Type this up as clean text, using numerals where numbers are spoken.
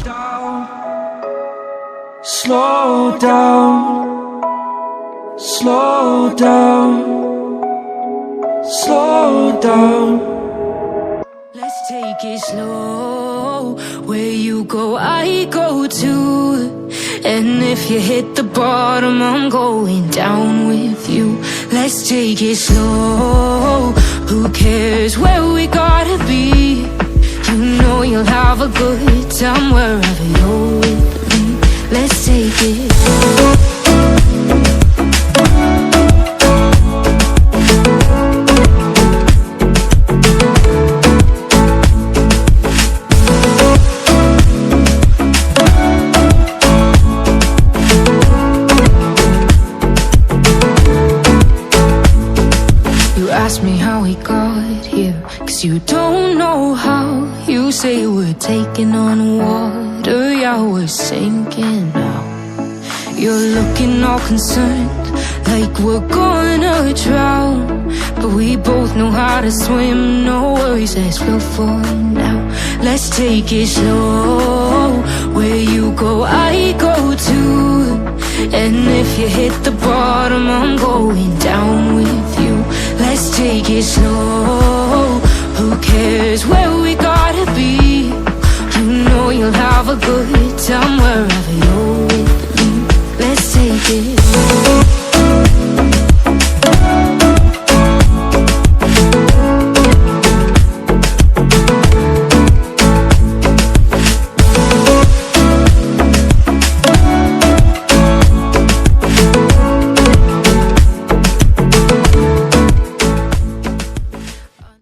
down, slow down, slow down, slow down. Let's take it slow. Where you go, I go too. And if you hit the bottom, I'm going down with you. Let's take it slow. Who cares where we gotta be? You know you'll have a good time wherever you're with me. Let's take it slow. Ask me how we got here, 'cause you don't know how. You say we're taking on water, yeah, we're sinking now. You're looking all concerned, like we're gonna drown. But we both know how to swim, no worries, let's go for now. Let's take it slow. Where you go, I go too. And if you hit the bottom, I'm going down with you. Let's take it slow. Who cares where we